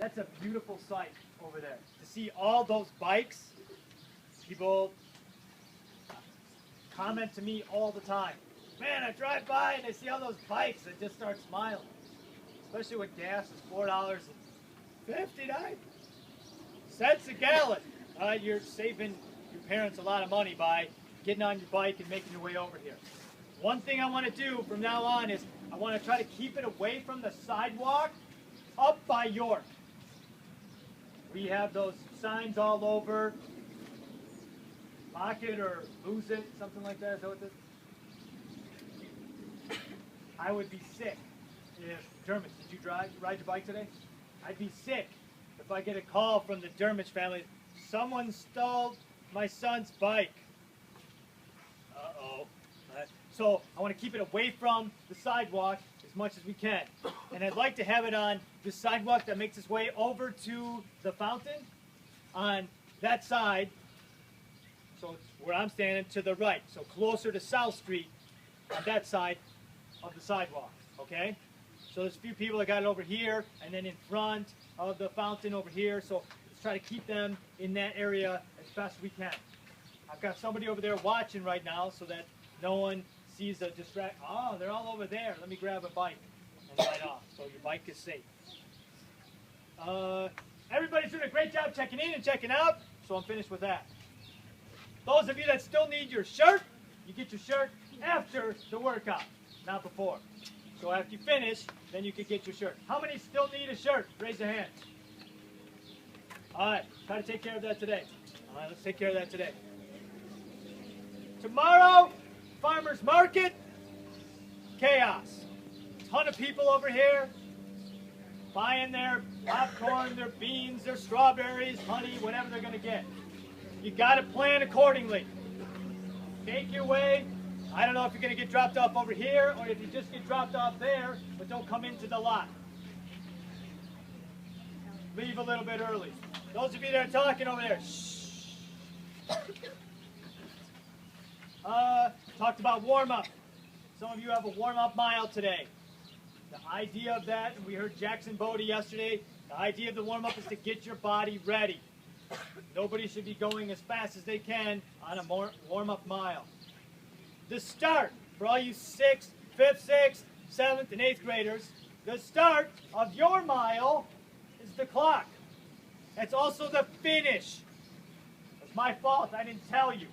That's a beautiful sight over there. To see all those bikes, people comment to me all the time. Man, I drive by and I see all those bikes and just start smiling. Especially when gas is $4.59 a gallon. You're saving your parents a lot of money by getting on your bike and making your way over here. One thing I want to do from now on is I want to try to keep it away from the sidewalk up by York. We have those signs all over. Lock it or lose it, something like that. Is that what this? I would be sick if Dermot, did you ride your bike today? I'd be sick if I get a call from the Dermot family. Someone stole my son's bike. Uh-oh. So I want to keep it away from the sidewalk as much as we can. And I'd like to have it on the sidewalk that makes its way over to the fountain on that side. So it's where I'm standing to the right. So closer to South Street on that side of the sidewalk. Okay? So there's a few people that got it over here and then in front of the fountain over here. So let's try to keep them in that area as best we can. I've got somebody over there watching right now so that no one sees a distract. Oh, they're all over there. Let me grab a bike and ride off so your bike is safe. Everybody's doing a great job checking in and checking out, so I'm finished with that. Those of you that still need your shirt, you get your shirt after the workout, not before. So after you finish, then you can get your shirt. How many still need a shirt? Raise your hand. All right, try to take care of that today. All right, let's take care of that today. Tomorrow, farmer's market, chaos. Ton of people over here buying their popcorn, their beans, their strawberries, honey, whatever they're going to get. You got to plan accordingly. Make your way. I don't know if you're going to get dropped off over here or if you just get dropped off there, but don't come into the lot. Leave a little bit early. Those of you that are talking over there, shh. Talked about warm-up. Some of you have a warm-up mile today. The idea of that, and we heard Jackson Bodie yesterday, the idea of the warm-up is to get your body ready. Nobody should be going as fast as they can on a warm-up mile. The start, for all you 6th, 5th, 6th, 7th, and 8th graders, the start of your mile is the clock. That's also the finish. It's my fault, I didn't tell you.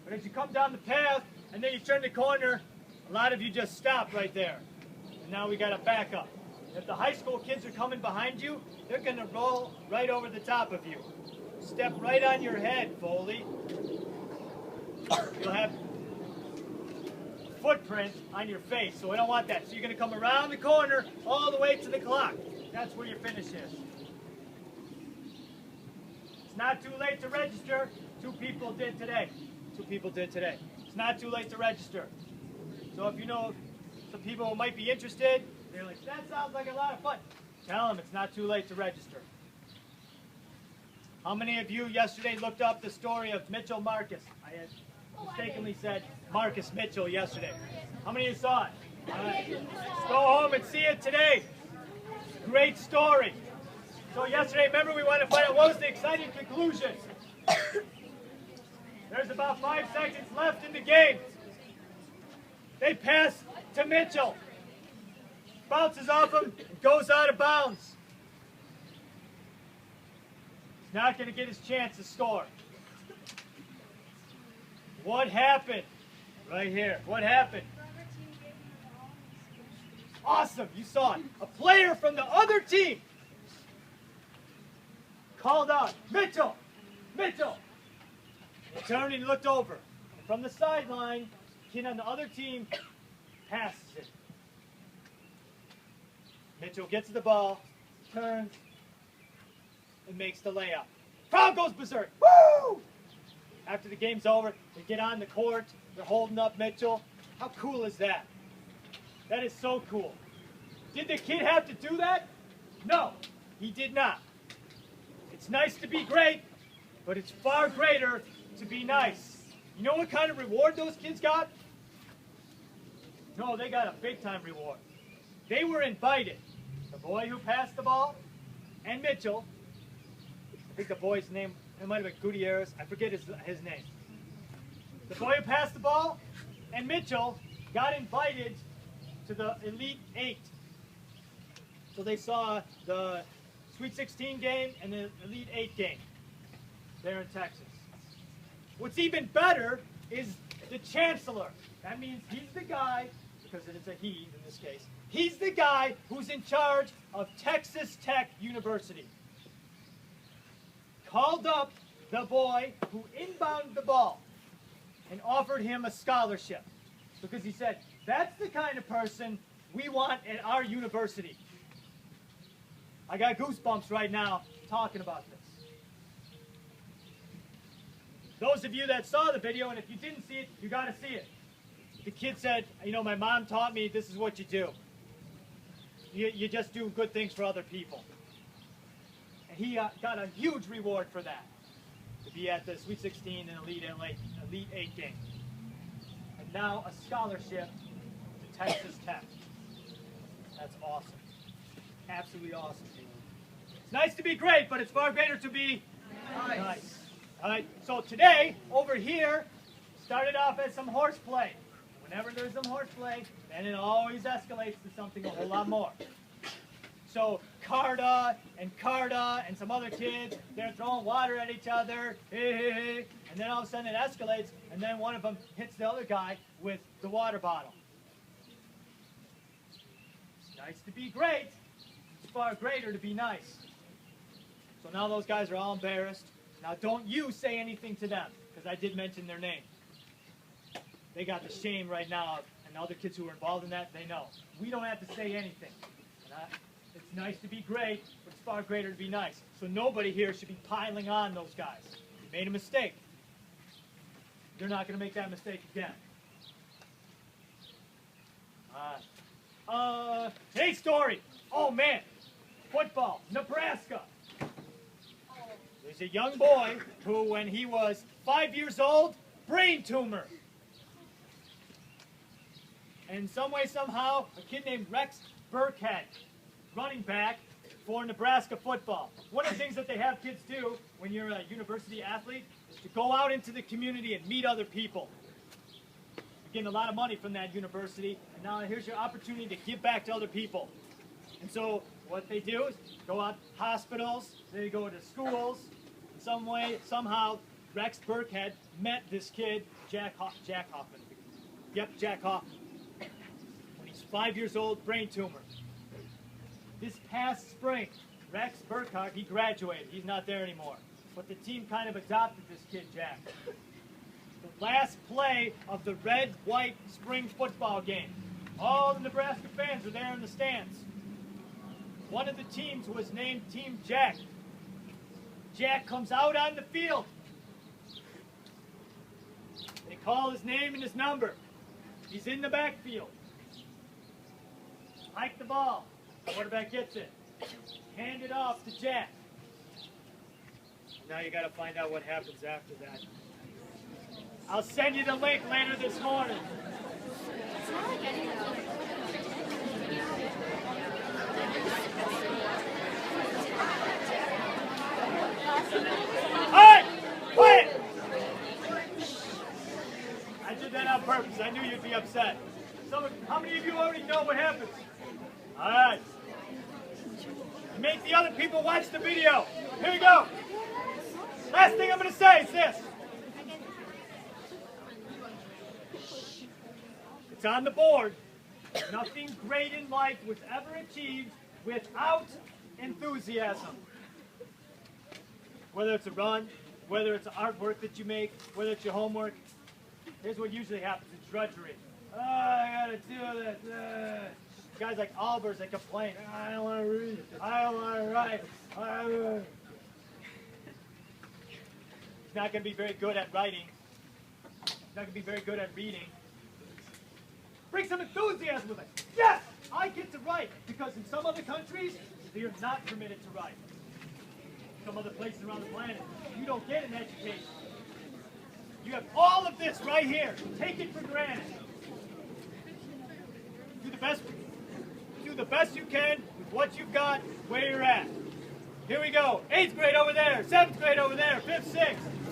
But as you come down the path, and then you turn the corner, a lot of you just stop right there. And now we got to back up. If the high school kids are coming behind you, they're going to roll right over the top of you. Step right on your head, Foley. You'll have a footprint on your face, so we don't want that. So you're going to come around the corner all the way to the clock. That's where your finish is. It's not too late to register. 2 people did today. 2 people did today. It's not too late to register. So if you know some people who might be interested, they're like, that sounds like a lot of fun. Tell them it's not too late to register. How many of you yesterday looked up the story of Mitchell Marcus? I had mistakenly said Marcus Mitchell yesterday. How many of you saw it? Let's go home and see it today. Great story. So yesterday, remember, we wanted to find out what was the exciting conclusion. There's about 5 seconds left in the game. They pass to Mitchell. Bounces off him and goes out of bounds. He's not going to get his chance to score. What happened? Right here. What happened? Awesome. You saw it. A player from the other team called out, Mitchell! Mitchell! He turned and he looked over. And from the sideline, the kid on the other team passes it. Mitchell gets the ball, turns, and makes the layup. Crowd goes berserk. Woo! After the game's over, they get on the court. They're holding up Mitchell. How cool is that? That is so cool. Did the kid have to do that? No, he did not. It's nice to be great, but it's far greater to be nice. You know what kind of reward those kids got? No, they got a big-time reward. They were invited. The boy who passed the ball, and Mitchell. I think the boy's name, it might have been Gutierrez. I forget his name. The boy who passed the ball and Mitchell got invited to the Elite Eight. So they saw the Sweet 16 game and the Elite Eight game there in Texas. What's even better is the chancellor. That means he's the guy, because it is a he in this case, he's the guy who's in charge of Texas Tech University. Called up the boy who inbounded the ball and offered him a scholarship because he said, that's the kind of person we want at our university. I got goosebumps right now talking about this. Those of you that saw the video, and if you didn't see it, you got to see it. The kid said, you know, my mom taught me this is what you do. You just do good things for other people. And he got a huge reward for that, to be at the Sweet 16 and Elite 8 game. And now a scholarship to Texas Tech. That's awesome. Absolutely awesome. It's nice to be great, but it's far greater to be nice. All right, so today, over here, started off as some horseplay. Whenever there's some horseplay, then it always escalates to something a whole lot more. So Carta and some other kids, they're throwing water at each other, and then all of a sudden it escalates, and then one of them hits the other guy with the water bottle. It's nice to be great. It's far greater to be nice. So now those guys are all embarrassed. Now don't you say anything to them, because I did mention their name. They got the shame right now, and other kids who were involved in that, they know. We don't have to say anything. It's nice to be great, but it's far greater to be nice. So nobody here should be piling on those guys. They made a mistake. They're not going to make that mistake again. Today's story. Oh man, football, Nebraska. There's a young boy who, when he was 5 years old, brain tumor. And some way, somehow, a kid named Rex Burkhead, running back for Nebraska football. One of the things that they have kids do when you're a university athlete is to go out into the community and meet other people. You're getting a lot of money from that university, and now here's your opportunity to give back to other people. And so what they do is go out to hospitals, they go to schools. In some way, somehow, Rex Burkhead met this kid, Jack Hoffman. Yep, Jack Hoffman. When he's 5 years old, brain tumor. This past spring, Rex Burkhardt, he graduated. He's not there anymore. But the team kind of adopted this kid, Jack. The last play of the red-white spring football game. All the Nebraska fans are there in the stands. One of the teams was named Team Jack. Jack comes out on the field. They call his name and his number. He's in the backfield. Hike the ball. Quarterback gets it. Hand it off to Jack. Now you got to find out what happens after that. I'll send you the link later this morning. Hey! Wait! I did that on purpose. I knew you'd be upset. How many of you already know what happens? All right. Make the other people watch the video. Here we go. Last thing I'm going to say is this. It's on the board. Nothing great in life was ever achieved without enthusiasm. Whether it's a run, whether it's artwork that you make, whether it's your homework, here's what usually happens. It's drudgery. Oh, I got to do this. Guys like Albers that complain, I don't want to read, I don't want to write. He's not going to be very good at writing. He's not going to be very good at reading. Bring some enthusiasm with it. Yes, I get to write, because in some other countries, they are not permitted to write. Some other places around the planet, you don't get an education. You have all of this right here. Take it for granted. Do the best you can with what you've got, where you're at. Here we go. 8th grade over there, 7th grade over there, 5th, 6th.